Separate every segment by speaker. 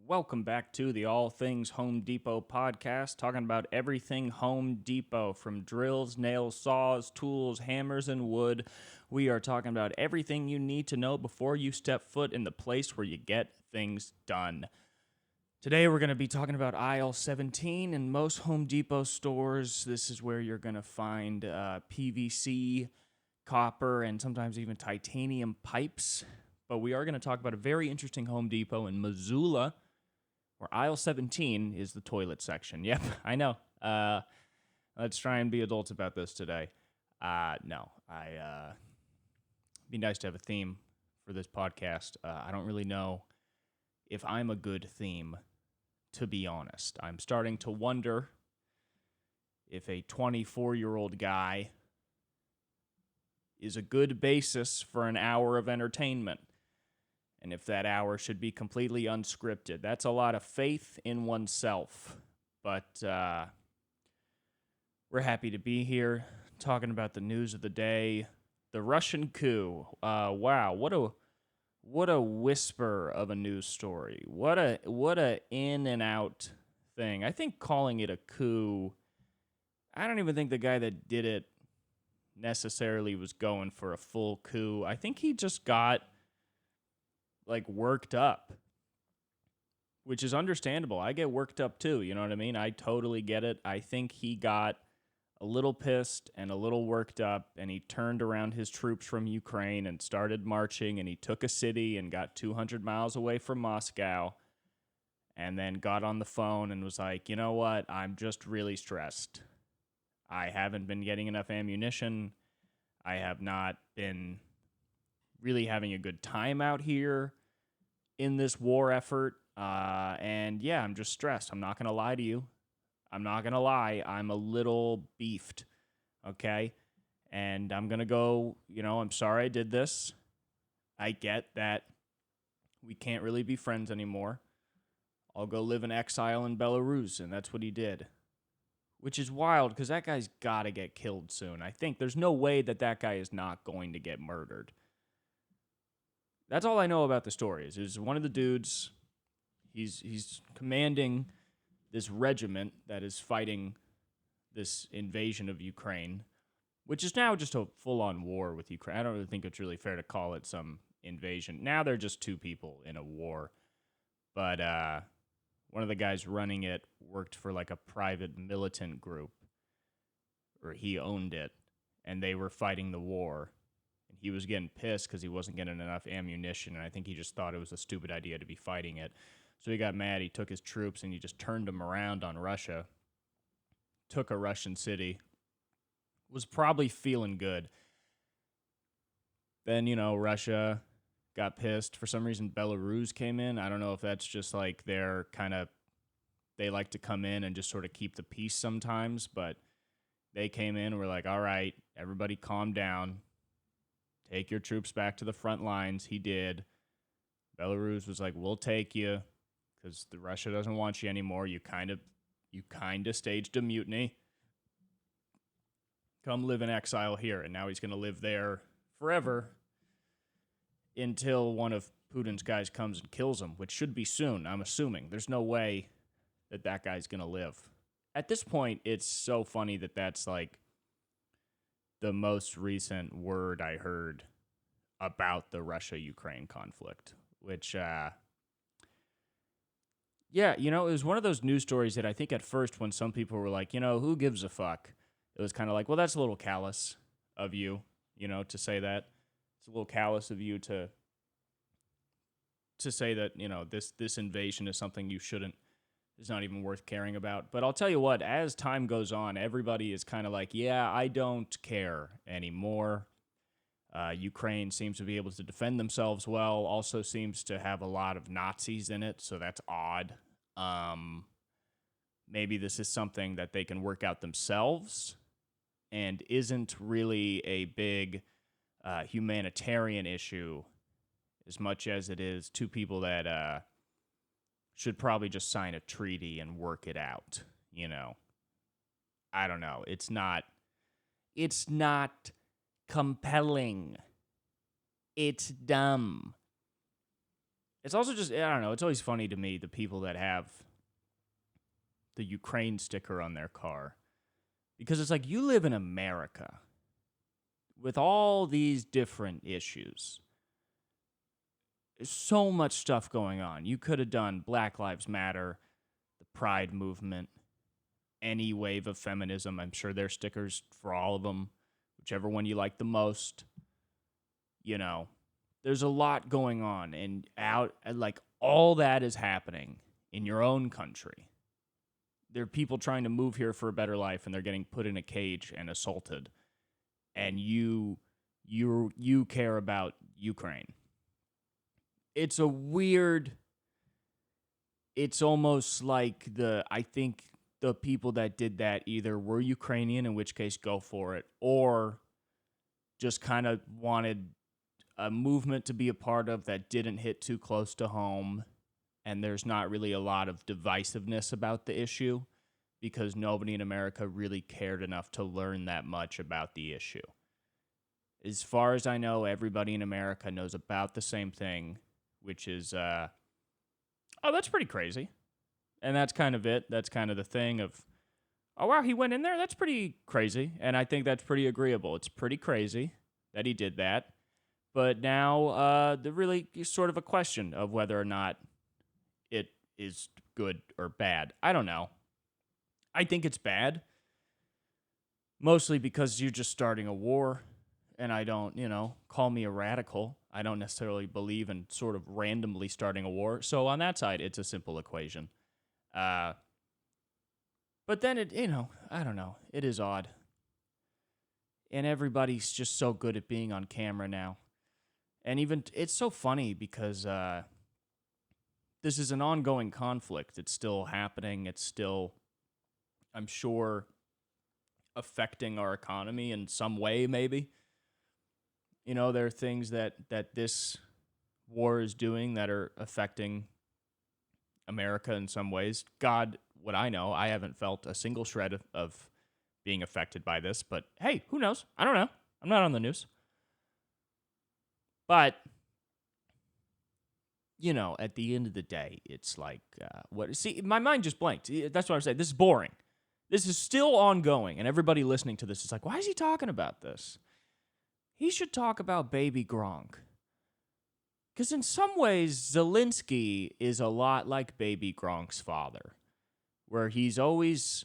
Speaker 1: Welcome back to the All Things Home Depot podcast, talking about everything Home Depot, from drills, nails, saws, tools, hammers, and wood. We are talking about everything you need to know before you step foot in the place where you get things done. Today we're going to be talking about aisle 17. In most Home Depot stores, this is where you're going to find PVC, copper, and sometimes even titanium pipes. But we are going to talk about a very interesting Home Depot in Missoula, where aisle 17 is the toilet section. Yep, I know. Let's try and be adults about this today. Be nice to have a theme for this podcast. I don't really know if I'm a good theme, to be honest. I'm starting to wonder if a 24-year-old guy is a good basis for an hour of entertainment, and if that hour should be completely unscripted. That's a lot of faith in oneself, but we're happy to be here talking about the news of the day. The Russian coup. Wow, what a whisper of a news story. What a in and out thing. I think calling it a coup, I don't even think the guy that did it necessarily was going for a full coup. I think he just got worked up, which is understandable. I get worked up too, you know what I mean? I totally get it. I think he got a little pissed and a little worked up, and he turned around his troops from Ukraine and started marching, and he took a city and got 200 miles away from Moscow, and then got on the phone and was like, you know what? I'm just really stressed. I haven't been getting enough ammunition. I have not been really having a good time out here in this war effort. And yeah, I'm just stressed. I'm not going to lie to you. I'm not going to lie. I'm a little beefed. Okay. And I'm going to go, I'm sorry I did this. I get that we can't really be friends anymore. I'll go live in exile in Belarus. And that's what he did. Which is wild, because that guy's got to get killed soon. I think there's no way that guy is not going to get murdered. That's all I know about the story. Is one of the dudes, he's commanding this regiment that is fighting this invasion of Ukraine, which is now just a full-on war with Ukraine. I don't really think it's really fair to call it some invasion. Now they're just two people in a war. But one of the guys running it worked for a private militant group, or he owned it, and they were fighting the war. And he was getting pissed because he wasn't getting enough ammunition, and I think he just thought it was a stupid idea to be fighting it. So he got mad, he took his troops, and he just turned them around on Russia, took a Russian city, was probably feeling good. Then, Russia got pissed. For some reason, Belarus came in. I don't know if that's just their they like to come in and just sort of keep the peace sometimes, but they came in and were like, all right, everybody calm down. Take your troops back to the front lines. He did. Belarus was like, we'll take you because the Russia doesn't want you anymore. You kind of staged a mutiny. Come live in exile here. And now he's going to live there forever until one of Putin's guys comes and kills him, which should be soon, I'm assuming. There's no way that guy's going to live. At this point, it's so funny that that's the most recent word I heard about the Russia-Ukraine conflict, which, it was one of those news stories that I think at first when some people were like, who gives a fuck? It was kind of like, well, that's a little callous of you, to say that. It's a little callous of you to say that, this invasion is something is not even worth caring about. But I'll tell you what, as time goes on, everybody is kind of like, yeah, I don't care anymore. Ukraine seems to be able to defend themselves well, also seems to have a lot of Nazis in it, so that's odd. Maybe this is something that they can work out themselves and isn't really a big humanitarian issue as much as it is two people that should probably just sign a treaty and work it out, I don't know. It's not compelling. It's dumb. it's also just, I don't know, it's always funny to me, the people that have the Ukraine sticker on their car. Because it's like, you live in America with all these different issues. There's so much stuff going on. You could have done Black Lives Matter, the Pride movement, any wave of feminism. I'm sure there's stickers for all of them, whichever one you like the most. You know, there's a lot going on, and like all that is happening in your own country. There are people trying to move here for a better life, and they're getting put in a cage and assaulted. And you care about Ukraine. It's a weird. It's almost like I think the people that did that either were Ukrainian, in which case go for it, or just kind of wanted a movement to be a part of that didn't hit too close to home, and there's not really a lot of divisiveness about the issue because nobody in America really cared enough to learn that much about the issue. As far as I know, everybody in America knows about the same thing, which is, oh, that's pretty crazy. And that's kind of it. That's kind of the thing of, oh, wow, he went in there? That's pretty crazy. And I think that's pretty agreeable. It's pretty crazy that he did that. But now, the really sort of a question of whether or not it is good or bad. I don't know. I think it's bad. Mostly because you're just starting a war. And I don't, call me a radical. I don't necessarily believe in sort of randomly starting a war. So on that side, it's a simple equation. But then I don't know. It is odd. And everybody's just so good at being on camera now. And even, it's so funny because this is an ongoing conflict. It's still happening. It's still, I'm sure, affecting our economy in some way, maybe. There are things that this war is doing that are affecting America in some ways. God, what I know, I haven't felt a single shred of being affected by this. But hey, who knows? I don't know. I'm not on the news. But, at the end of the day, it's like, see, my mind just blanked. That's what I'm saying. This is boring. This is still ongoing. And everybody listening to this is like, why is he talking about this? He should talk about baby Gronk. Because in some ways, Zelensky is a lot like baby Gronk's father. Where he's always,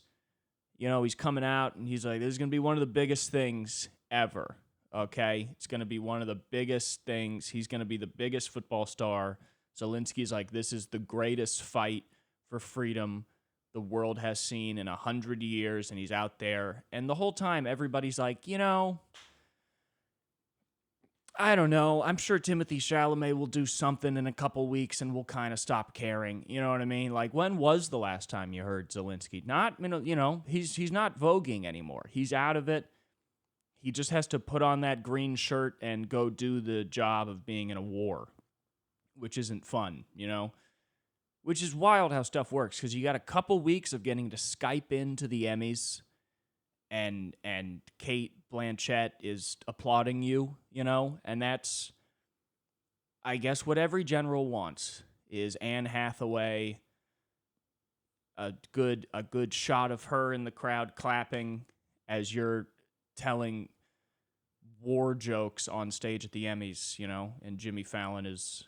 Speaker 1: he's coming out and he's like, this is going to be one of the biggest things ever. Okay? It's going to be one of the biggest things. He's going to be the biggest football star. Zelensky's like, this is the greatest fight for freedom the world has seen in 100 years. And he's out there. And the whole time, everybody's like, I don't know. I'm sure Timothée Chalamet will do something in a couple weeks and we'll kind of stop caring. You know what I mean? Like, when was the last time you heard Zelensky? Not, he's not voguing anymore. He's out of it. He just has to put on that green shirt and go do the job of being in a war, which isn't fun, Which is wild how stuff works, because you got a couple weeks of getting to Skype into the Emmys, and Kate Blanchett is applauding you, and that's, I guess, what every general wants is Anne Hathaway, a good shot of her in the crowd clapping as you're telling war jokes on stage at the Emmys, and Jimmy Fallon is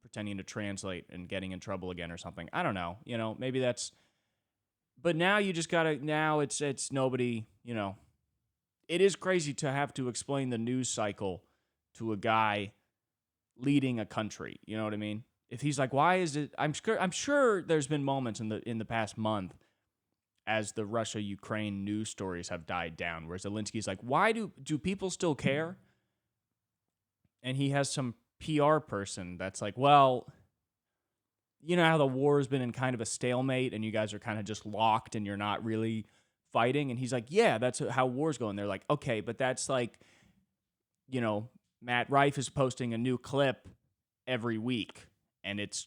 Speaker 1: pretending to translate and getting in trouble again or something. I don't know, maybe that's, but now you just gotta, now it's nobody, it is crazy to have to explain the news cycle to a guy leading a country. You know what I mean? If he's like, why is it, I'm sure there's been moments in the past month as the Russia-Ukraine news stories have died down, where Zelensky's like, why do people still care? And he has some PR person that's like, well, you know how the war has been in kind of a stalemate and you guys are kind of just locked and you're not really fighting? And he's like, yeah, that's how wars go. And they're like, okay, but that's like, Matt Rife is posting a new clip every week, and it's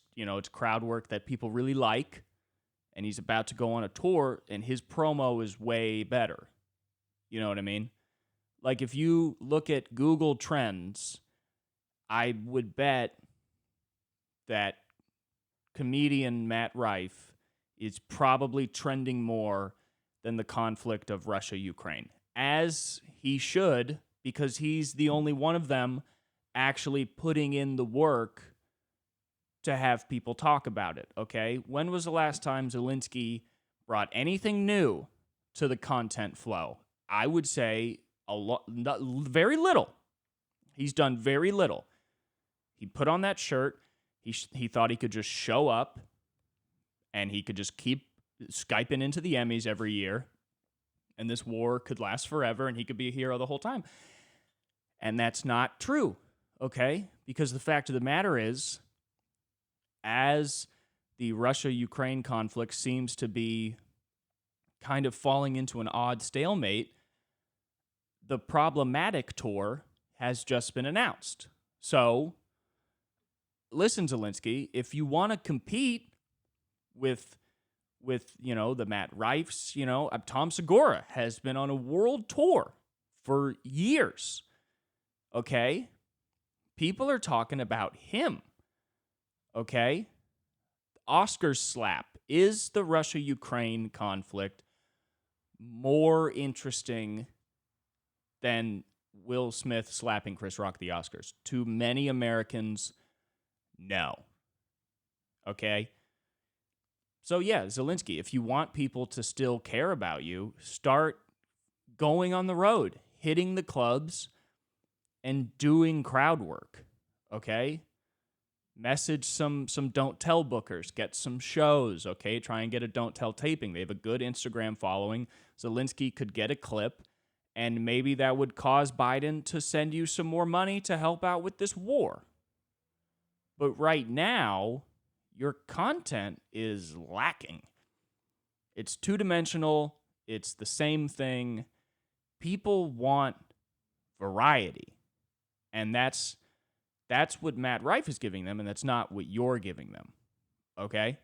Speaker 1: crowd work that people really like. And he's about to go on a tour, and his promo is way better. You know what I mean? Like, if you look at Google Trends, I would bet that comedian Matt Rife is probably trending more than the conflict of Russia-Ukraine, as he should, because he's the only one of them actually putting in the work to have people talk about it, okay? When was the last time Zelensky brought anything new to the content flow? I would say very little. He's done very little. He put on that shirt. He thought he could just show up and he could just keep Skyping into the Emmys every year, and this war could last forever and he could be a hero the whole time. And that's not true, okay? Because the fact of the matter is, as the Russia-Ukraine conflict seems to be kind of falling into an odd stalemate, the Problematic tour has just been announced. So, listen, Zelensky, if you want to compete with the Matt Rifes, Tom Segura has been on a world tour for years, okay? People are talking about him, okay? Oscars slap. Is the Russia-Ukraine conflict more interesting than Will Smith slapping Chris Rock at the Oscars? To many Americans, no. Okay? So yeah, Zelensky, if you want people to still care about you, start going on the road, hitting the clubs, and doing crowd work, okay? Message some don't tell bookers, get some shows, okay? Try and get a don't tell taping. They have a good Instagram following. Zelensky could get a clip, and maybe that would cause Biden to send you some more money to help out with this war. But right now, your content is lacking. It's two-dimensional. It's the same thing. People want variety. And that's what Matt Rife is giving them, and that's not what you're giving them. Okay?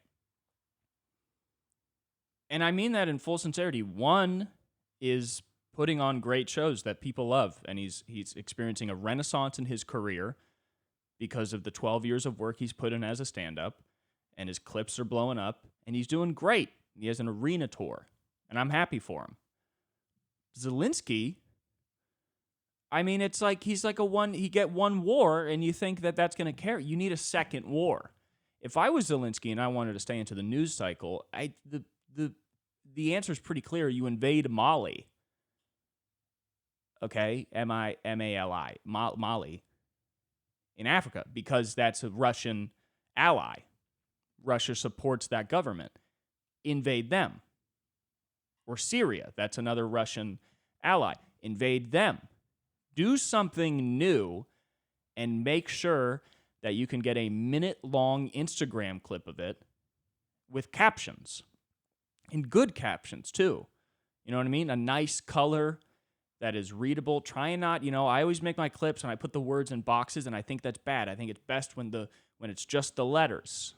Speaker 1: And I mean that in full sincerity. One is putting on great shows that people love, and he's experiencing a renaissance in his career because of the 12 years of work he's put in as a stand-up, and his clips are blowing up, and he's doing great. He has an arena tour, and I'm happy for him. Zelensky, I mean, it's like he get one war, and you think that that's going to carry. You need a second war. If I was Zelensky and I wanted to stay into the news cycle, the answer is pretty clear. You invade Mali. Okay, Mali, Mali, in Africa, because that's a Russian ally. Russia supports that government. Invade them. Or Syria, that's another Russian ally. Invade them. Do something new and make sure that you can get a minute-long Instagram clip of it with captions. And good captions, too. You know what I mean? A nice color that is readable. Try and not, I always make my clips and I put the words in boxes, and I think that's bad. I think it's best when it's just the letters.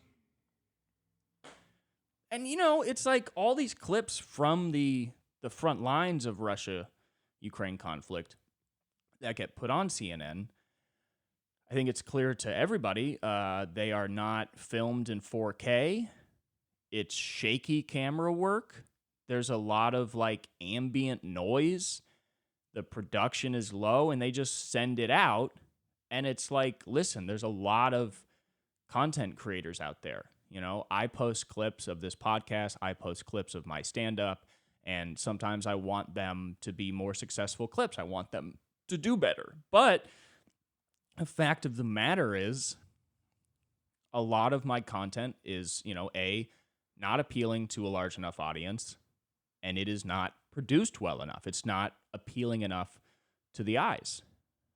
Speaker 1: And, it's like all these clips from the front lines of Russia-Ukraine conflict that get put on CNN, I think it's clear to everybody they are not filmed in 4K. It's shaky camera work. There's a lot of, ambient noise. The production is low, and they just send it out. And it's like, listen, there's a lot of content creators out there. I post clips of this podcast. I post clips of my stand-up. And sometimes I want them to be more successful clips. I want them to do better. But the fact of the matter is, a lot of my content is, not appealing to a large enough audience, and it is not produced well enough. It's not appealing enough to the eyes.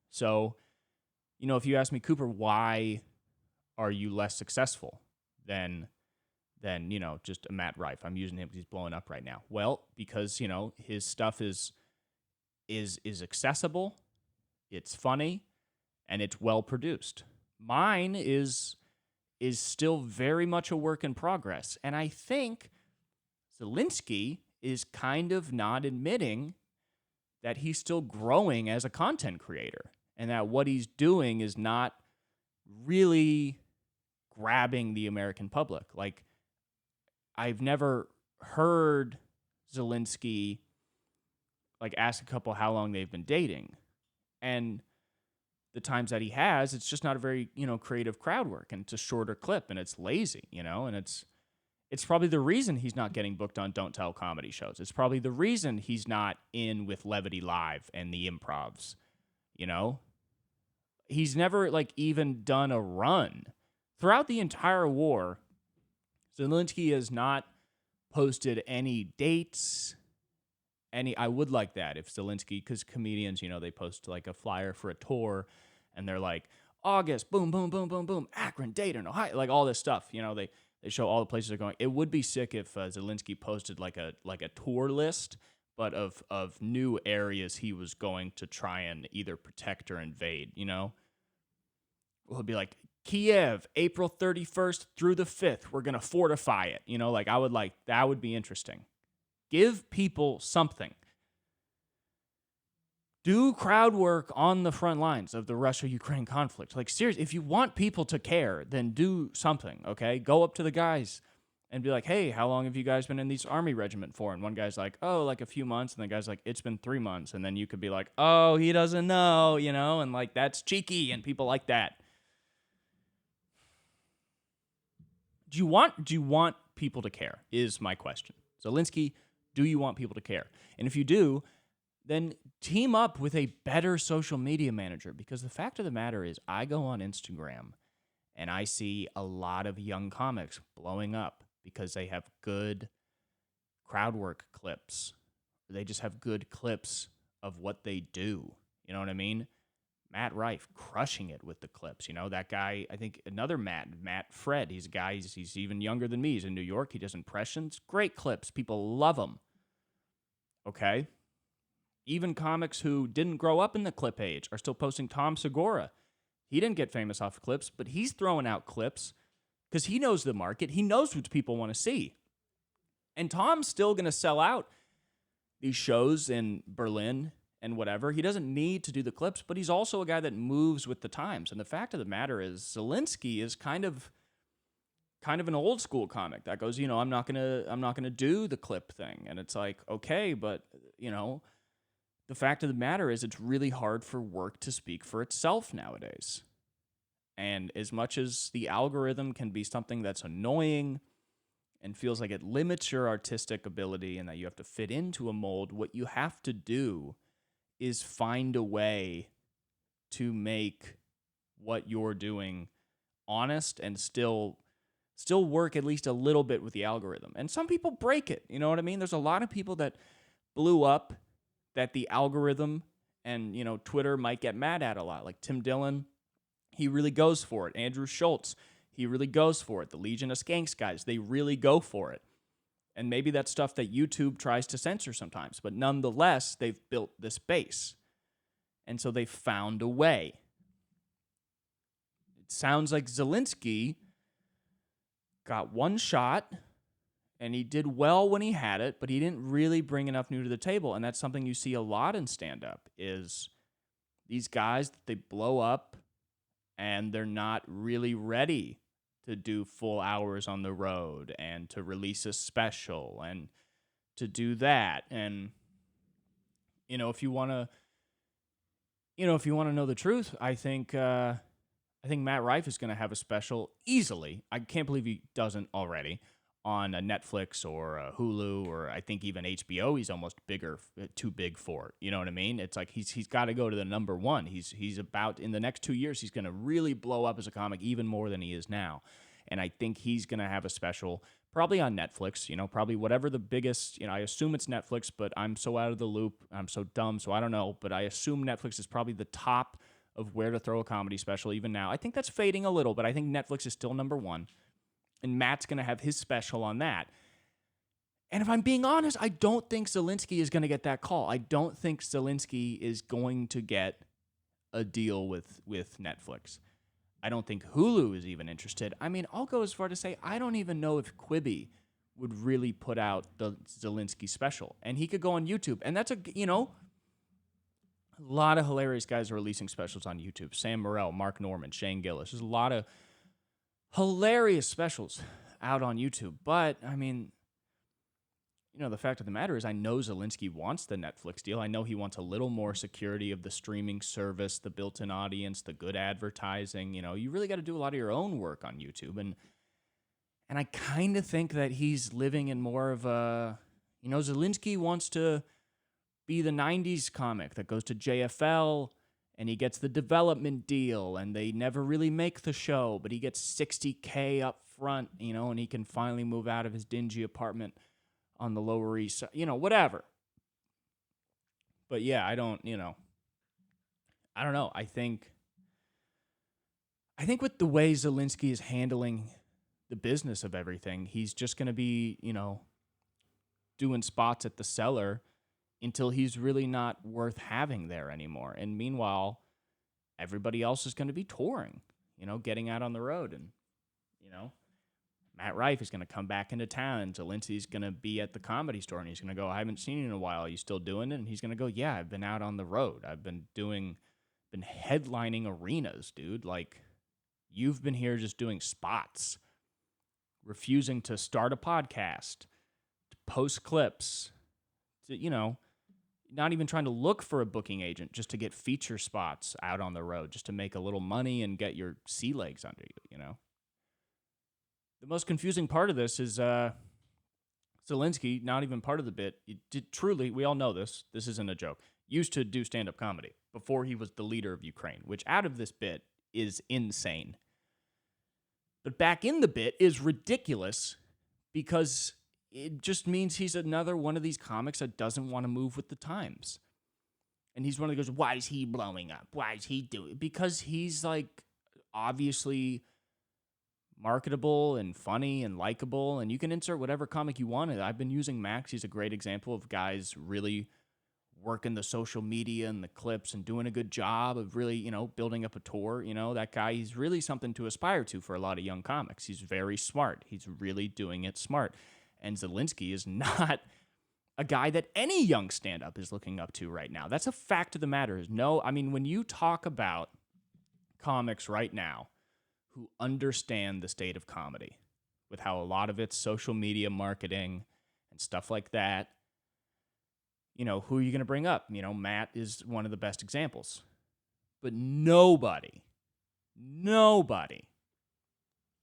Speaker 1: So, if you ask me, Cooper, why are you less successful than just a Matt Rife? I'm using him because he's blowing up right now. Well, because, his stuff is accessible, it's funny, and it's well produced. Mine is still very much a work in progress. And I think Zelensky is kind of not admitting that he's still growing as a content creator, and that what he's doing is not really grabbing the American public. Like, I've never heard Zelensky like ask a couple how long they've been dating. And the times that he has, it's just not a very, creative crowd work, and it's a shorter clip, and it's lazy, and it's probably the reason he's not getting booked on Don't Tell comedy shows. It's probably the reason he's not in with Levity Live and the Improvs, He's never like even done a run. Throughout the entire war, Zelensky has not posted any dates. I would like that if Zelensky, because comedians, they post like a flyer for a tour, and they're like, August, boom, boom, boom, boom, boom, Akron, Dayton, Ohio, like all this stuff. They show all the places they're going. It would be sick if Zelensky posted like a tour list, but of new areas he was going to try and either protect or invade. It would be like Kiev, April 31st through the 5th. We're gonna fortify it. That would be interesting. Give people something. Do crowd work on the front lines of the Russia-Ukraine conflict. Like, seriously, if you want people to care, then do something, okay? Go up to the guys and be like, hey, how long have you guys been in these army regiment for? And one guy's like, oh, like a few months. And the guy's like, it's been 3 months. And then you could be like, oh, he doesn't know, and like, that's cheeky, and people like that. Do you want people to care is my question. Zelensky, do you want people to care? And if you do, then team up with a better social media manager, because the fact of the matter is I go on Instagram and I see a lot of young comics blowing up because they have good crowd work clips. They just have good clips of what they do. You know what I mean? Matt Rife crushing it with the clips. That guy, I think another Matt Fred, he's a guy, he's even younger than me. He's in New York. He does impressions. Great clips. People love him. Okay? Even comics who didn't grow up in the clip age are still posting. Tom Segura. He didn't get famous off of clips, but he's throwing out clips because he knows the market. He knows what people want to see. And Tom's still going to sell out these shows in Berlin and whatever. He doesn't need to do the clips, but he's also a guy that moves with the times. And the fact of the matter is, Zelensky is kind of an old school comic that goes, I'm not gonna do the clip thing. And it's like, okay, but the fact of the matter is, it's really hard for work to speak for itself nowadays. And as much as the algorithm can be something that's annoying and feels like it limits your artistic ability and that you have to fit into a mold, what you have to do is find a way to make what you're doing honest and still work at least a little bit with the algorithm. And some people break it, you know what I mean? There's a lot of people that blew up that the algorithm and, Twitter might get mad at a lot. Like Tim Dillon, he really goes for it. Andrew Schultz, he really goes for it. The Legion of Skanks guys, they really go for it. And maybe that's stuff that YouTube tries to censor sometimes, but nonetheless, they've built this base. And so they've found a way. It sounds like Zelensky got one shot, and he did well when he had it, but he didn't really bring enough new to the table. And that's something you see a lot in stand-up, is these guys, they blow up, and they're not really ready to do full hours on the road and to release a special and to do that. And, if you want to, know the truth, I think Matt Rife is going to have a special easily. I can't believe he doesn't already on a Netflix or a Hulu, or I think even HBO. He's almost too big for it. You know what I mean? It's like he's got to go to the number one. He's about, in the next 2 years, he's going to really blow up as a comic even more than he is now. And I think he's going to have a special probably on Netflix, probably whatever the biggest, I assume it's Netflix, but I'm so out of the loop. I'm so dumb, so I don't know. But I assume Netflix is probably the top of where to throw a comedy special even now. I think that's fading a little, but I think Netflix is still number one. And Matt's going to have his special on that. And if I'm being honest, I don't think Zelensky is going to get that call. I don't think Zelensky is going to get a deal with Netflix. I don't think Hulu is even interested. I mean, I'll go as far to say I don't even know if Quibi would really put out the Zelensky special. And he could go on YouTube. And that's a lot of hilarious guys are releasing specials on YouTube. Sam Morril, Mark Norman, Shane Gillis. There's a lot of hilarious specials out on YouTube. But, I mean, the fact of the matter is I know Zelensky wants the Netflix deal. I know he wants a little more security of the streaming service, the built-in audience, the good advertising. You really got to do a lot of your own work on YouTube. And I kind of think that he's living in more of a, Zelensky wants to be the 90s comic that goes to JFL and he gets the development deal and they never really make the show, but he gets $60K up front, and he can finally move out of his dingy apartment on the Lower East Side, whatever. But yeah, I don't know. I think with the way Zelensky is handling the business of everything, he's just going to be, doing spots at the Cellar until he's really not worth having there anymore. And meanwhile, everybody else is going to be touring, getting out on the road. And, Matt Rife is going to come back into town, and Zelensky's going to be at the Comedy Store, and he's going to go, I haven't seen you in a while. Are you still doing it? And he's going to go, yeah, I've been out on the road. I've been headlining arenas, dude. Like, you've been here just doing spots, refusing to start a podcast, to post clips, to, not even trying to look for a booking agent just to get feature spots out on the road, just to make a little money and get your sea legs under you, The most confusing part of this is Zelensky, not even part of the bit, truly, we all know this isn't a joke, used to do stand-up comedy before he was the leader of Ukraine, which out of this bit is insane. But back in the bit is ridiculous because it just means he's another one of these comics that doesn't want to move with the times. And he's one that goes, why is he blowing up? Why is he doing it? Because he's like obviously marketable and funny and likable, and you can insert whatever comic you want. I've been using Max. He's a great example of guys really working the social media and the clips and doing a good job of really, building up a tour. That guy, he's really something to aspire to for a lot of young comics. He's very smart. He's really doing it smart. And Zelensky is not a guy that any young stand-up is looking up to right now. That's a fact of the matter. When you talk about comics right now who understand the state of comedy with how a lot of it's social media marketing and stuff like that, who are you going to bring up? Matt is one of the best examples. But nobody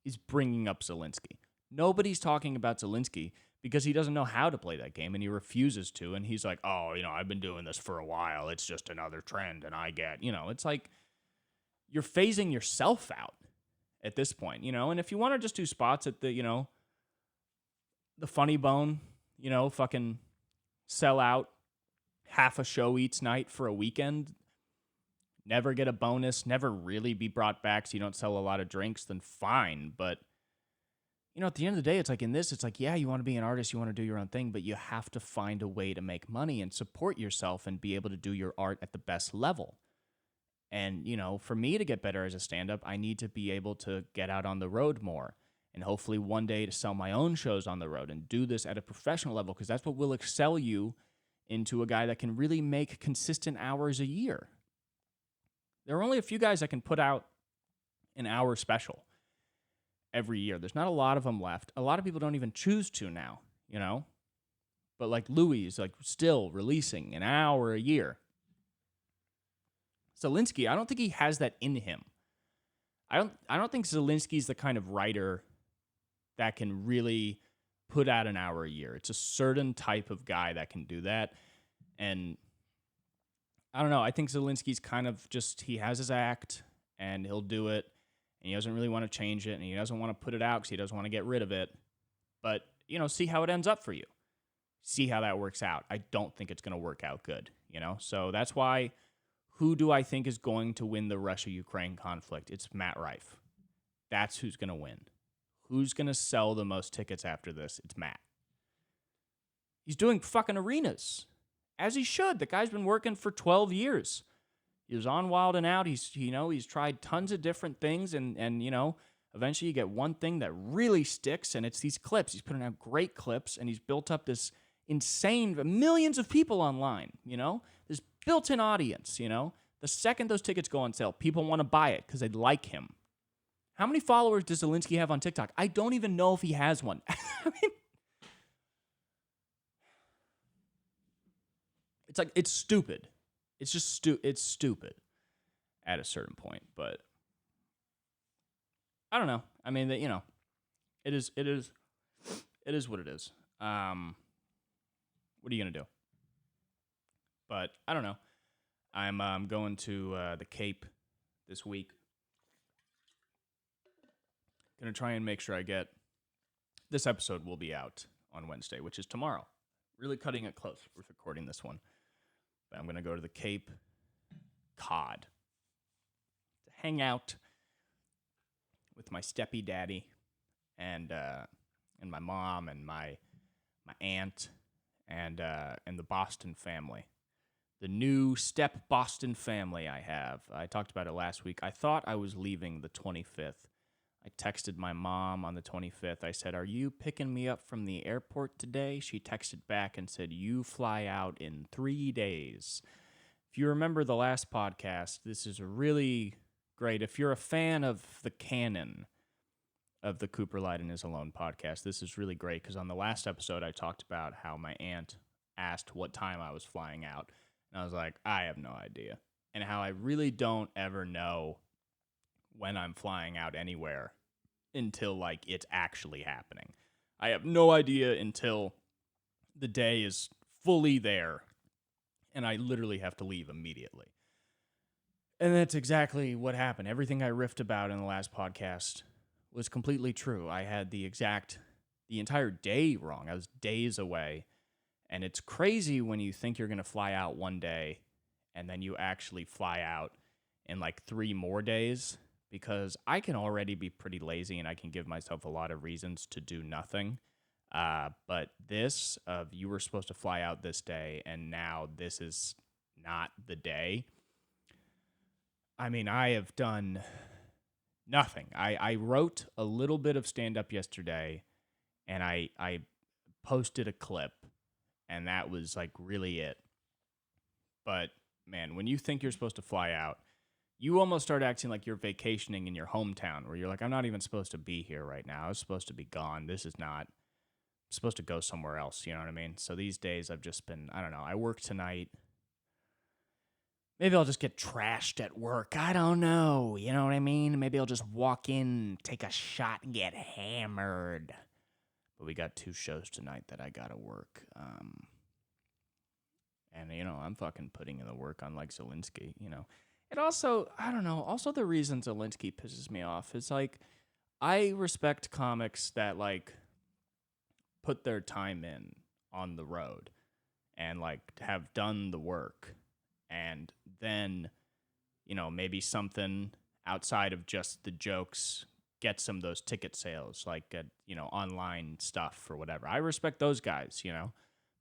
Speaker 1: is bringing up Zelensky. Nobody's talking about Zelensky because he doesn't know how to play that game and he refuses to. And he's like, oh, I've been doing this for a while. It's just another trend. And I get, it's like you're phasing yourself out at this point, And if you want to just do spots at the, the Funny Bone, fucking sell out half a show each night for a weekend, never get a bonus, never really be brought back so you don't sell a lot of drinks, then fine. But at the end of the day, it's like in this, it's like, yeah, you want to be an artist, you want to do your own thing, but you have to find a way to make money and support yourself and be able to do your art at the best level. And, for me to get better as a stand-up, I need to be able to get out on the road more and hopefully one day to sell my own shows on the road and do this at a professional level because that's what will excel you into a guy that can really make consistent hours a year. There are only a few guys that can put out an hour special every year. There's not a lot of them left. A lot of people don't even choose to now, But like Louis is like still releasing an hour a year. Zelensky, I don't think he has that in him. I don't think Zelensky's the kind of writer that can really put out an hour a year. It's a certain type of guy that can do that. And I don't know. I think Zelensky's kind of just, he has his act and he'll do it. And he doesn't really want to change it. And he doesn't want to put it out because he doesn't want to get rid of it. But, see how it ends up for you. See how that works out. I don't think it's going to work out good, So that's why, who do I think is going to win the Russia-Ukraine conflict? It's Matt Rife. That's who's going to win. Who's going to sell the most tickets after this? It's Matt. He's doing fucking arenas, as he should. The guy's been working for 12 years. He was on Wild and Out. He's tried tons of different things, and eventually you get one thing that really sticks, and it's these clips. He's putting out great clips, and he's built up this insane millions of people online, this built-in audience, The second those tickets go on sale, people want to buy it because they like him. How many followers does Zelensky have on TikTok? I don't even know if he has one. I mean, it's like, it's stupid. It's just it's stupid at a certain point, but I don't know. I mean, you know, it is what it is. What are you gonna do? But I don't know. I'm going to the Cape this week. Gonna try and make sure I get this episode will be out on Wednesday, which is tomorrow. Really cutting it close with recording this one. But I'm gonna go to the Cape Cod to hang out with my steppy daddy and my mom and my aunt and the Boston family. The new step Boston family I have. I talked about it last week. I thought I was leaving the 25th. I texted my mom on the 25th. I said, "Are you picking me up from the airport today?" She texted back and said, "You fly out in 3 days." If you remember the last podcast, this is really great. If you're a fan of the canon of the Cooper Lyden is Alone podcast, this is really great because on the last episode, I talked about how my aunt asked what time I was flying out. And I was like, I have no idea. And how I really don't ever know when I'm flying out anywhere until, like, it's actually happening. I have no idea until the day is fully there, and I literally have to leave immediately. And that's exactly what happened. Everything I riffed about in the last podcast was completely true. I had the entire day wrong. I was days away. And it's crazy when you think you're going to fly out one day and then you actually fly out in like 3 more days, because I can already be pretty lazy and I can give myself a lot of reasons to do nothing. But this of you were supposed to fly out this day and now this is not the day. I mean, I have done nothing. I wrote a little bit of stand-up yesterday and I posted a clip. And that was, like, really it. But, man, when you think you're supposed to fly out, you almost start acting like you're vacationing in your hometown, where you're like, I'm not even supposed to be here right now. I was supposed to be gone. This is not, I'm supposed to go somewhere else, you know what I mean? So these days I've just been, I don't know, I work tonight. Maybe I'll just get trashed at work. I don't know, you know what I mean? Maybe I'll just walk in, take a shot, and get hammered. But we got 2 shows tonight that I gotta work. And, you know, I'm fucking putting in the work on, like, Zelensky, you know. It also, I don't know, also the reason Zelensky pisses me off is, like, I respect comics that, like, put their time in on the road and, like, have done the work. And then, you know, maybe something outside of just the jokes gets them those ticket sales, like, you know, online stuff or whatever. I respect those guys, you know.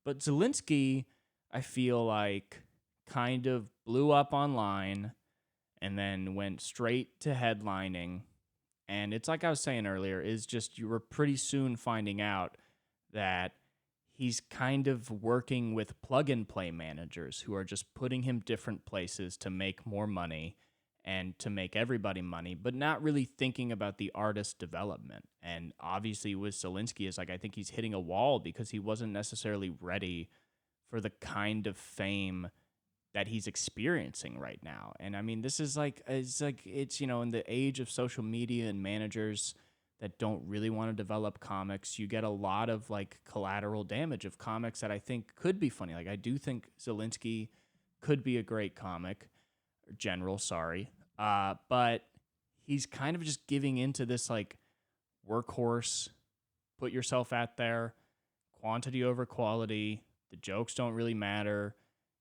Speaker 1: But Zelensky, I feel like, kind of blew up online and then went straight to headlining. And it's like I was saying earlier, is just you were pretty soon finding out that he's kind of working with plug-and-play managers who are just putting him different places to make more money and to make everybody money, but not really thinking about the artist development. And obviously with Zelensky, is like, I think he's hitting a wall because he wasn't necessarily ready for the kind of fame that he's experiencing right now. And I mean, this is like, it's, you know, in the age of social media and managers that don't really want to develop comics, you get a lot of, like, collateral damage of comics that I think could be funny. Like, I do think Zelensky could be a great comic, general, sorry. But he's kind of just giving into this, like, workhorse, put yourself out there, quantity over quality. The jokes don't really matter.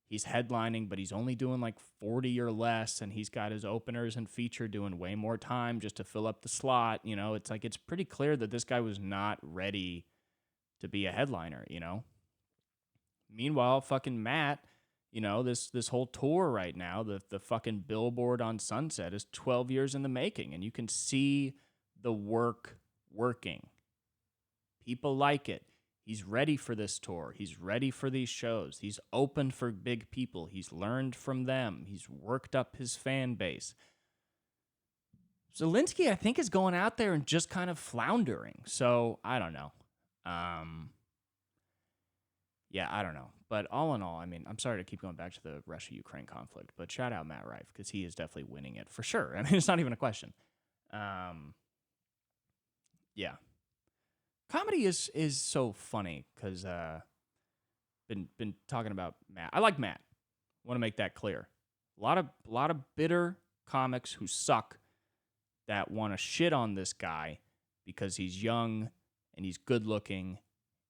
Speaker 1: He's headlining, but he's only doing like 40 or less, and he's got his openers and feature doing way more time just to fill up the slot. You know, it's like, it's pretty clear that this guy was not ready to be a headliner, you know? Meanwhile, fucking Matt, you know, this whole tour right now, the fucking billboard on Sunset is 12 years in the making, and you can see the work working. People like it. He's ready for this tour. He's ready for these shows. He's open for big people. He's learned from them. He's worked up his fan base. Zelensky, I think, is going out there and just kind of floundering. So I don't know. Yeah, I don't know. But all in all, I mean, I'm sorry to keep going back to the Russia-Ukraine conflict, but shout out Matt Rife because he is definitely winning it for sure. I mean, it's not even a question. Yeah, comedy is so funny because been talking about Matt. I like Matt. Want to make that clear. A lot of bitter comics who suck that want to shit on this guy because he's young and he's good looking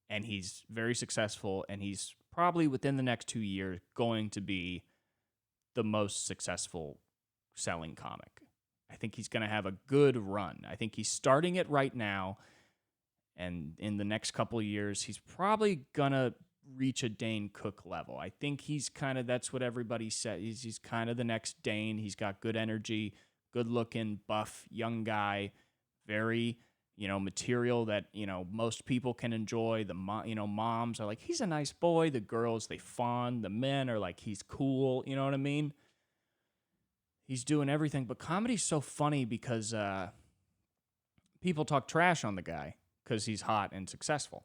Speaker 1: and he's very successful and he's probably within the next 2 years going to be the most successful selling comic. I think he's going to have a good run. I think he's starting it right now, and in the next couple of years, he's probably going to reach a Dane Cook level. I think he's kind of, that's what everybody said. He's kind of the next Dane. He's got good energy, good looking, buff, young guy, very, material that, most people can enjoy. The moms are like, he's a nice boy. The girls, they fawn. The men are like, he's cool. You know what I mean? He's doing everything. But comedy's so funny because people talk trash on the guy because he's hot and successful.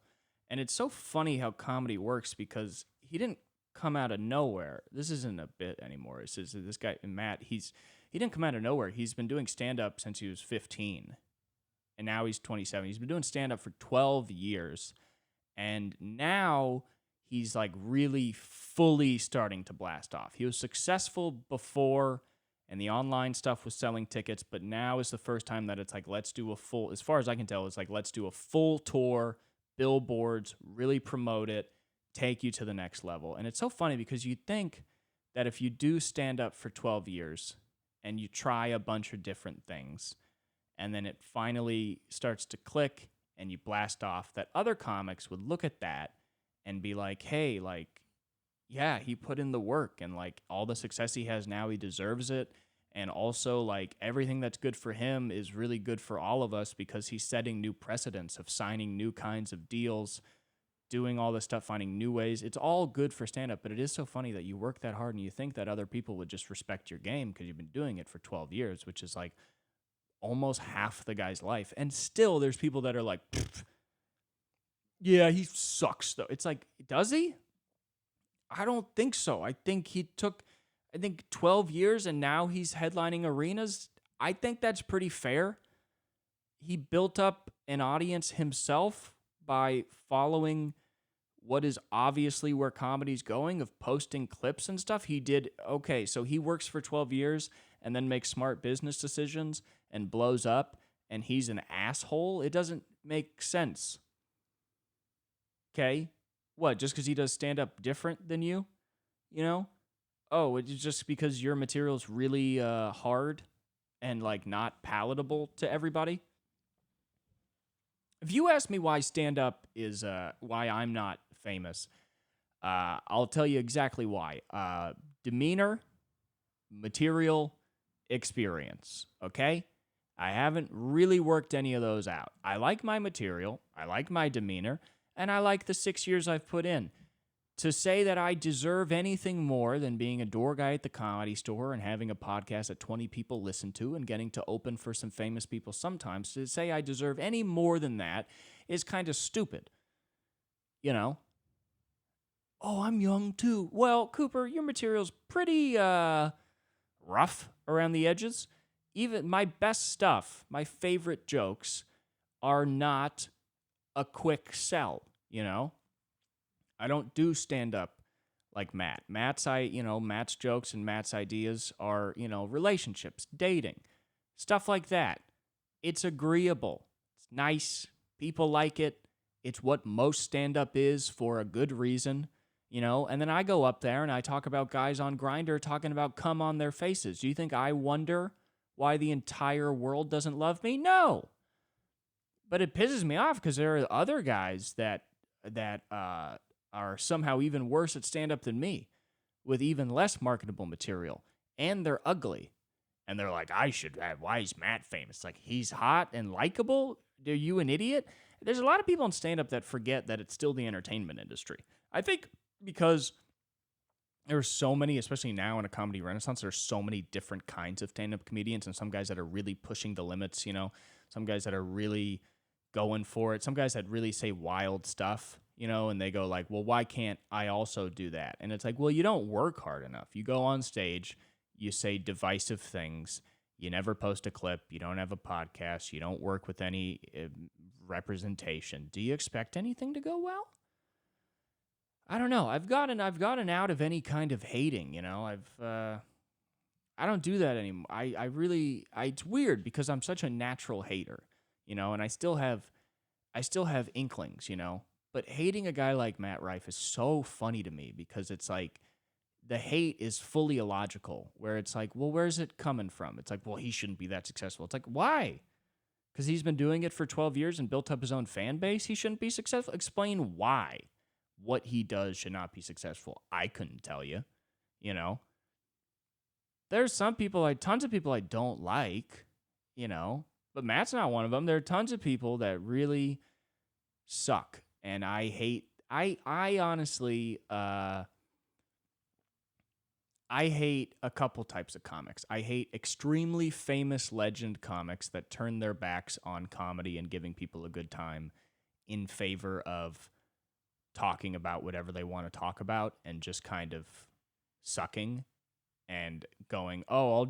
Speaker 1: And it's so funny how comedy works because he didn't come out of nowhere. This isn't a bit anymore. It's just this guy, Matt, he didn't come out of nowhere. He's been doing stand-up since he was 15. And now he's 27. He's been doing stand-up for 12 years. And now he's like really fully starting to blast off. He was successful before, and the online stuff was selling tickets, but now is the first time that it's like, let's do a full, as far as I can tell, it's like, let's do a full tour, billboards, really promote it, take you to the next level. And it's so funny because you'd think that if you do stand up for 12 years and you try a bunch of different things and then it finally starts to click and you blast off, that other comics would look at that and be like, hey, like, yeah, he put in the work and like all the success he has now, he deserves it. And also like everything that's good for him is really good for all of us because he's setting new precedents of signing new kinds of deals, doing all this stuff, finding new ways. It's all good for stand-up, but it is so funny that you work that hard and you think that other people would just respect your game because you've been doing it for 12 years, which is like almost half the guy's life. And still there's people that are like, yeah, he sucks though. It's like, does he? I don't think so. I think he took, 12 years and now he's headlining arenas. I think that's pretty fair. He built up an audience himself by following what is obviously where comedy's going, of posting clips and stuff. He did, okay, so he works for 12 years and then makes smart business decisions and blows up and he's an asshole. It doesn't make sense. Okay? What, just because he does stand-up different than you? Oh, it's just because your material's really hard and, like, not palatable to everybody? If you ask me why stand-up is, why I'm not famous, I'll tell you exactly why. Demeanor, material, experience, okay? I haven't really worked any of those out. I like my material, I like my demeanor, and I like the 6 years I've put in. To say that I deserve anything more than being a door guy at the Comedy Store and having a podcast that 20 people listen to and getting to open for some famous people sometimes, to say I deserve any more than that is kind of stupid. Oh, I'm young too. Well, Cooper, your material's pretty rough around the edges. Even my best stuff, my favorite jokes, are not a quick sell, I don't do stand-up like Matt. Matt's jokes and Matt's ideas are, relationships, dating, stuff like that. It's agreeable. It's nice. People like it. It's what most stand-up is for a good reason, And then I go up there and I talk about guys on Grindr talking about cum on their faces. Do you think I wonder why the entire world doesn't love me? No. But it pisses me off because there are other guys that are somehow even worse at stand-up than me, with even less marketable material, and they're ugly. And they're like, why is Matt famous? Like, he's hot and likable? Are you an idiot? There's a lot of people in stand-up that forget that it's still the entertainment industry. I think because There are so many, especially now in a comedy renaissance, there's so many different kinds of stand-up comedians, and some guys that are really pushing the limits, some guys that are really going for it, some guys that really say wild stuff, and they go like, well, why can't I also do that? And it's like, well, you don't work hard enough. You go on stage, you say divisive things, you never post a clip, you don't have a podcast, you don't work with any representation. Do you expect anything to go well? I don't know. I've gotten out of any kind of hating, I don't do that anymore. It's weird because I'm such a natural hater, and I still have inklings, But hating a guy like Matt Rife is so funny to me because it's like the hate is fully illogical, where it's like, well, where's it coming from? It's like, well, he shouldn't be that successful. It's like, why? Because he's been doing it for 12 years and built up his own fan base. He shouldn't be successful. Explain why. What he does should not be successful. I couldn't tell you, you know. There's tons of people I don't like, but Matt's not one of them. There are tons of people that really suck, and I hate. I honestly, I hate a couple types of comics. I hate extremely famous legend comics that turn their backs on comedy and giving people a good time in favor of talking about whatever they want to talk about and just kind of sucking and going, "Oh,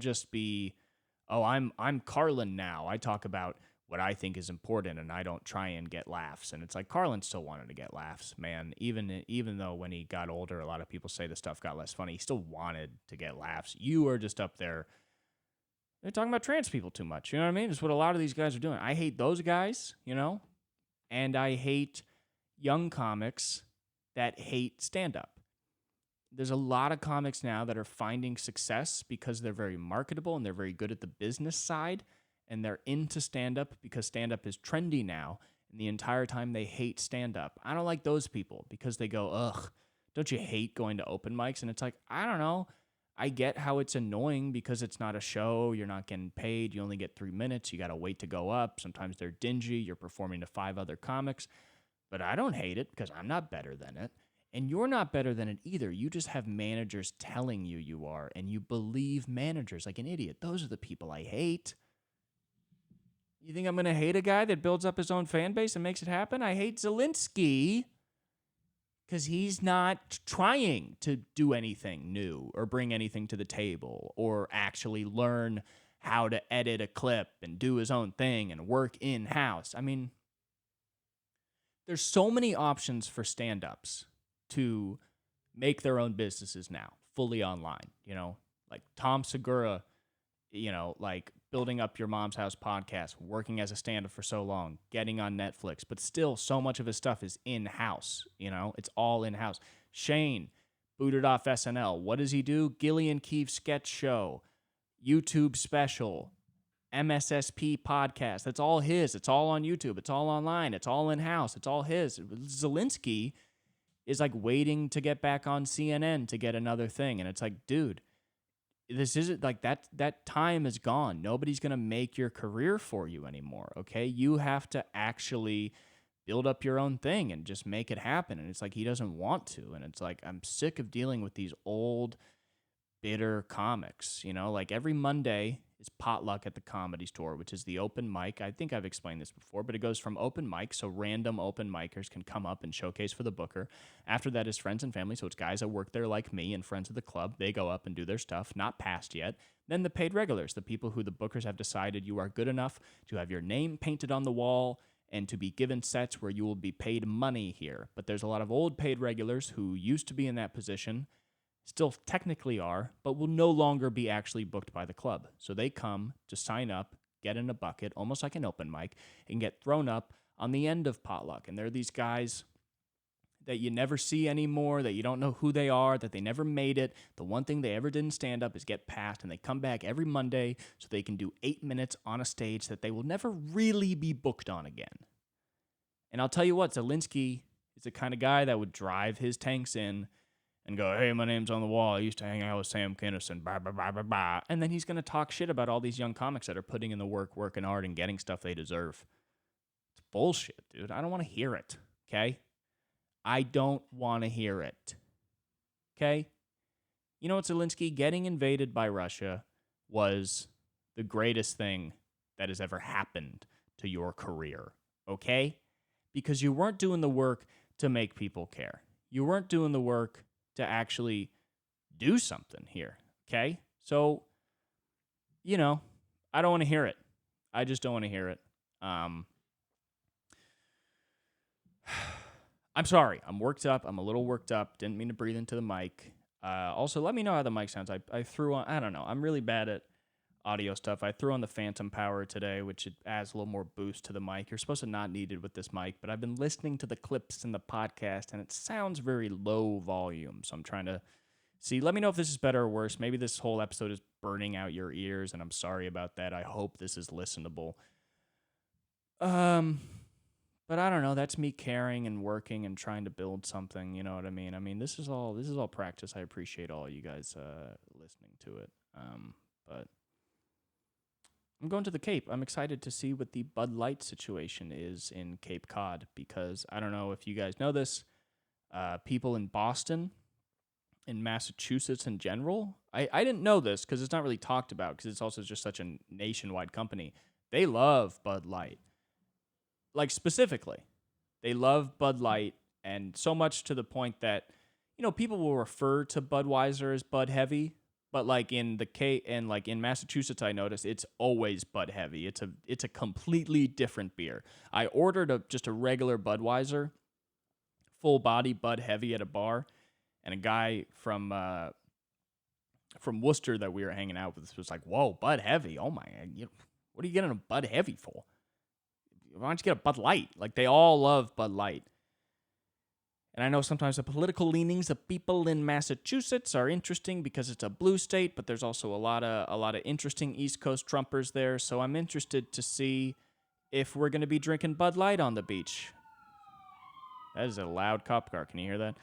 Speaker 1: I'm Carlin now. I talk about what I think is important and I don't try and get laughs." And it's like Carlin still wanted to get laughs, man. Even though when he got older, a lot of people say the stuff got less funny, he still wanted to get laughs. You are just up there. They're talking about trans people too much. You know what I mean? It's what a lot of these guys are doing. I hate those guys, and I hate young comics that hate stand-up. There's a lot of comics now that are finding success because they're very marketable and they're very good at the business side, and they're into stand-up because stand-up is trendy now, and the entire time they hate stand-up. I don't like those people because they go, ugh, don't you hate going to open mics? And it's like, I don't know. I get how it's annoying because it's not a show. You're not getting paid. You only get 3 minutes. You got to wait to go up. Sometimes they're dingy. You're performing to 5 other comics. But I don't hate it because I'm not better than it. And you're not better than it either. You just have managers telling you you are, and you believe managers like an idiot. Those are the people I hate. You think I'm going to hate a guy that builds up his own fan base and makes it happen? I hate Zelensky because he's not trying to do anything new or bring anything to the table or actually learn how to edit a clip and do his own thing and work in-house. I mean, there's so many options for stand-ups to make their own businesses now, fully online, like Tom Segura, like building up Your Mom's House podcast, working as a stand-up for so long, getting on Netflix, but still so much of his stuff is in-house, it's all in-house. Shane, booted off SNL. What does he do? Gillian Keefe sketch show, YouTube special, MSSP podcast. That's all his. It's all on YouTube. It's all online. It's all in-house. It's all his. Zelensky is like waiting to get back on CNN to get another thing. And it's like, dude, this isn't like that time is gone. Nobody's going to make your career for you anymore. Okay. You have to actually build up your own thing and just make it happen. And it's like, he doesn't want to. And it's like, I'm sick of dealing with these old, bitter comics, like every Monday is potluck at the Comedy Store, which is the open mic. I think I've explained this before, but it goes from open mic, so random open micers can come up and showcase for the booker. After that is friends and family, so it's guys that work there like me and friends of the club. They go up and do their stuff, not passed yet. Then the paid regulars, the people who the bookers have decided you are good enough to have your name painted on the wall and to be given sets where you will be paid money here. But there's a lot of old paid regulars who used to be in that position, still technically are, but will no longer be actually booked by the club. So they come to sign up, get in a bucket, almost like an open mic, and get thrown up on the end of potluck. And they're these guys that you never see anymore, that you don't know who they are, that they never made it. The one thing they ever did in stand-up is get passed, and they come back every Monday so they can do 8 minutes on a stage that they will never really be booked on again. And I'll tell you what, Zelensky is the kind of guy that would drive his tanks in and go, hey, my name's on the wall. I used to hang out with Sam Kinison, blah, blah, blah, blah, blah. And then he's going to talk shit about all these young comics that are putting in the work, working hard, and getting stuff they deserve. It's bullshit, dude. I don't want to hear it, okay? I don't want to hear it, okay? You know what, Zelensky? Getting invaded by Russia was the greatest thing that has ever happened to your career, okay? Because you weren't doing the work to make people care. You weren't doing the work to actually do something here, okay? So, I don't want to hear it. I just don't want to hear it. I'm sorry. I'm worked up. I'm a little worked up. Didn't mean to breathe into the mic. Also, let me know how the mic sounds. I threw on, I don't know. I'm really bad at audio stuff. I threw on the Phantom Power today, which it adds a little more boost to the mic. You're supposed to not need it with this mic, but I've been listening to the clips in the podcast, and it sounds very low volume. So I'm trying to see. Let me know if this is better or worse. Maybe this whole episode is burning out your ears, and I'm sorry about that. I hope this is listenable. But I don't know. That's me caring and working and trying to build something. You know what I mean? I mean, this is all practice. I appreciate all you guys listening to it. But I'm going to the Cape. I'm excited to see what the Bud Light situation is in Cape Cod, because I don't know if you guys know this. People in Boston, in Massachusetts in general, I didn't know this because it's not really talked about, because it's also just such a nationwide company. They love Bud Light. Like, specifically, they love Bud Light, and so much to the point that, people will refer to Budweiser as Bud Heavy, but like in Massachusetts, I noticed it's always Bud Heavy. It's a completely different beer. I ordered just a regular Budweiser, full body Bud Heavy at a bar, and a guy from Worcester that we were hanging out with was like, "Whoa, Bud Heavy! Oh my, what are you getting a Bud Heavy for? Why don't you get a Bud Light?" Like, they all love Bud Light. And I know sometimes the political leanings of people in Massachusetts are interesting because it's a blue state, but there's also a lot of interesting East Coast Trumpers there. So I'm interested to see if we're going to be drinking Bud Light on the beach. That is a loud cop car. Can you hear that?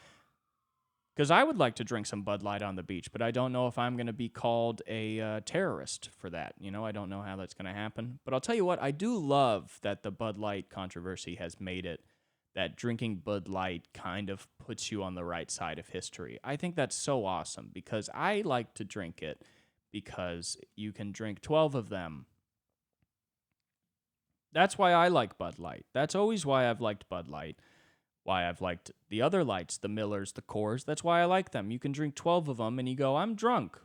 Speaker 1: Because I would like to drink some Bud Light on the beach, but I don't know if I'm going to be called a terrorist for that. I don't know how that's going to happen. But I'll tell you what, I do love that the Bud Light controversy has made it that drinking Bud Light kind of puts you on the right side of history. I think that's so awesome, because I like to drink it because you can drink 12 of them. That's why I like Bud Light. That's always why I've liked Bud Light. Why I've liked the other lights, the Millers, the Coors. That's why I like them. You can drink 12 of them and you go, I'm drunk.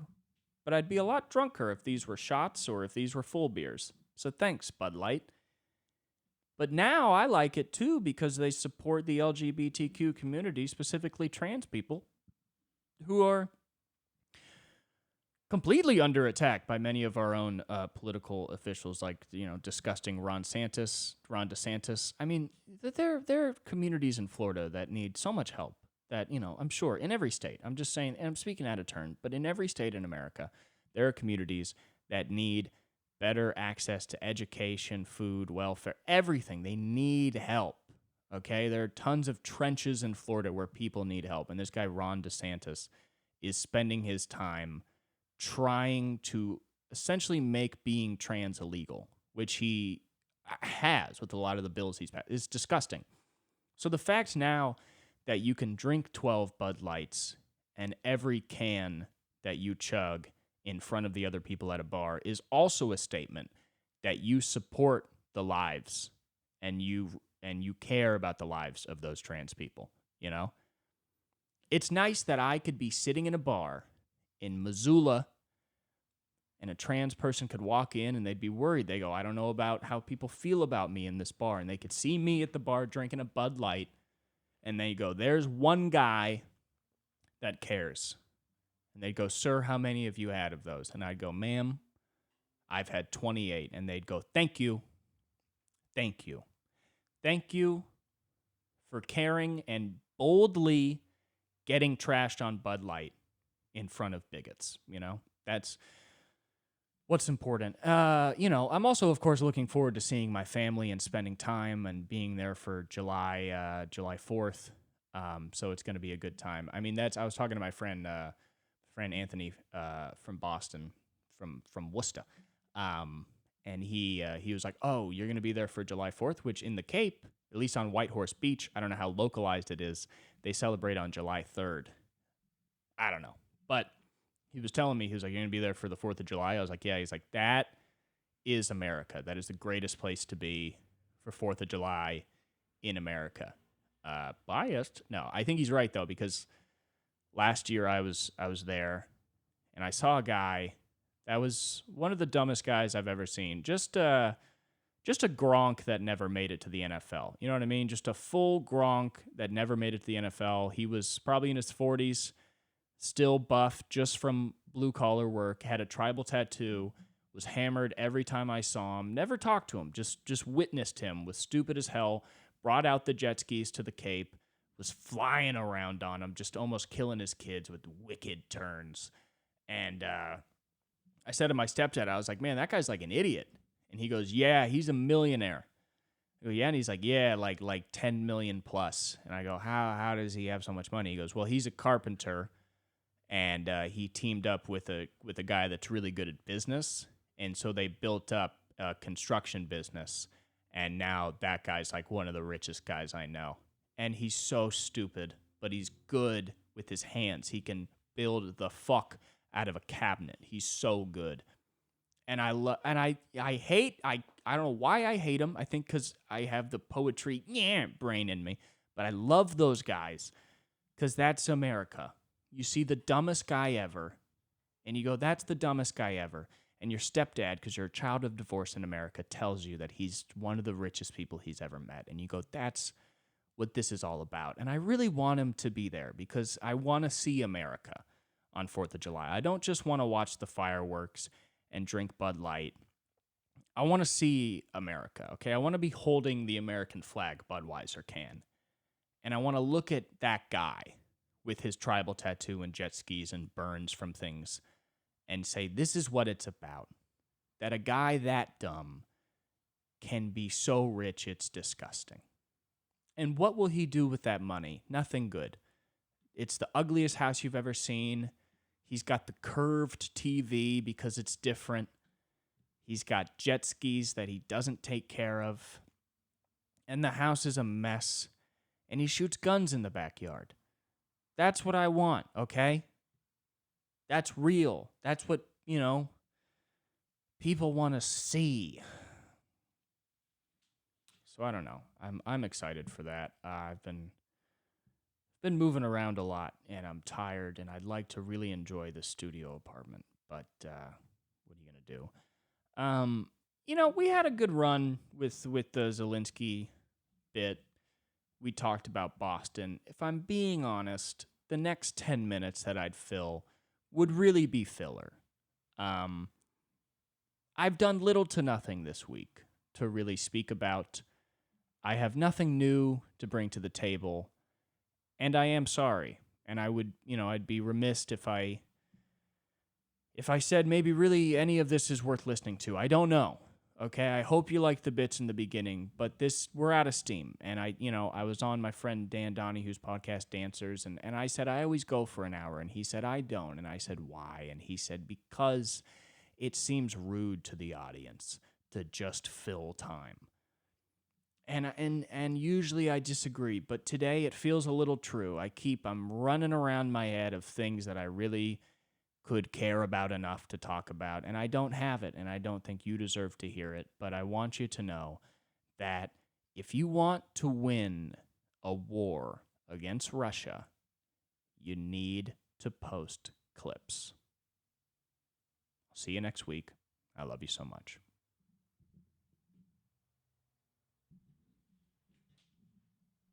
Speaker 1: But I'd be a lot drunker if these were shots or if these were full beers. So thanks, Bud Light. But now I like it too because they support the LGBTQ community, specifically trans people, who are completely under attack by many of our own political officials, like, disgusting Ron DeSantis. I mean, there are communities in Florida that need so much help that, I'm sure in every state, I'm just saying, and I'm speaking out of turn, but in every state in America, there are communities that need better access to education, food, welfare, everything. They need help, okay? There are tons of trenches in Florida where people need help, and this guy, Ron DeSantis, is spending his time trying to essentially make being trans illegal, which he has with a lot of the bills he's passed. It's disgusting. So the fact now that you can drink 12 Bud Lights and every can that you chug in front of the other people at a bar is also a statement that you support the lives and you care about the lives of those trans people, It's nice that I could be sitting in a bar in Missoula, and a trans person could walk in and they'd be worried. They go, I don't know about how people feel about me in this bar. And they could see me at the bar drinking a Bud Light, and they go, there's one guy that cares. And they'd go, sir, how many have you had of those? And I'd go, ma'am, I've had 28. And they'd go, thank you. Thank you. Thank you for caring and boldly getting trashed on Bud Light in front of bigots. That's what's important. I'm also, of course, looking forward to seeing my family and spending time and being there for July 4th. So it's going to be a good time. I mean, I was talking to my friend Anthony from Boston, from Worcester, and he was like, "Oh, you're going to be there for July 4th," which in the Cape, at least on Whitehorse Beach, I don't know how localized it is, they celebrate on July 3rd. I don't know, but he was telling me, he was like, "You're going to be there for the 4th of July?" I was like, "Yeah." He's like, "That is America. That is the greatest place to be for 4th of July in America." Biased? No, I think he's right though, because last year I was there and I saw a guy that was one of the dumbest guys I've ever seen. Just a Gronk that never made it to the NFL. You know what I mean? Just a full Gronk that never made it to the NFL. He was probably in his 40s, still buff just from blue collar work, had a tribal tattoo, was hammered every time I saw him, never talked to him, just witnessed him, was stupid as hell, brought out the jet skis to the Cape, was flying around on him, just almost killing his kids with wicked turns. And I said to my stepdad, I was like, "Man, that guy's like an idiot." And he goes, "Yeah, he's a millionaire." I go, "Yeah," and he's like, "Yeah, like 10 million plus." And I go, "How does he have so much money?" He goes, "Well, he's a carpenter, and he teamed up with a guy that's really good at business, and so they built up a construction business, and now that guy's like one of the richest guys I know. And he's so stupid, but he's good with his hands. He can build the fuck out of a cabinet. He's so good." And I hate, I don't know why I hate him. I think because I have the poetry brain in me, but I love those guys because that's America. You see the dumbest guy ever, and you go, "That's the dumbest guy ever." And your stepdad, because you're a child of divorce in America, tells you that he's one of the richest people he's ever met, and you go, "That's what this is all about." And I really want him to be there because I want to see America on 4th of July. I don't just want to watch the fireworks and drink Bud Light. I want to see America, okay? I want to be holding the American flag Budweiser can. And I want to look at that guy with his tribal tattoo and jet skis and burns from things and say, this is what it's about. That a guy that dumb can be so rich, it's disgusting. And what will he do with that money? Nothing good. It's the ugliest house you've ever seen. He's got the curved TV because it's different. He's got jet skis that he doesn't take care of. And the house is a mess. And he shoots guns in the backyard. That's what I want, okay? That's real. That's what, people want to see. So I don't know. I'm excited for that. I've been moving around a lot, and I'm tired, and I'd like to really enjoy the studio apartment, but what are you gonna do? We had a good run with the Zelensky bit. We talked about Boston. If I'm being honest, the next 10 minutes that I'd fill would really be filler. I've done little to nothing this week to really speak about. I have nothing new to bring to the table. And I am sorry. And I would, I'd be remiss if I said maybe really any of this is worth listening to. I don't know. Okay, I hope you liked the bits in the beginning, but we're out of steam. And I was on my friend Dan Donahue's podcast, Dancers, and I said, I always go for an hour. And he said, I don't. And I said, why? And he said, because it seems rude to the audience to just fill time. And usually I disagree, but today it feels a little true. I'm running around my head of things that I really could care about enough to talk about, and I don't have it, and I don't think you deserve to hear it, but I want you to know that if you want to win a war against Russia, you need to post clips. See you next week. I love you so much.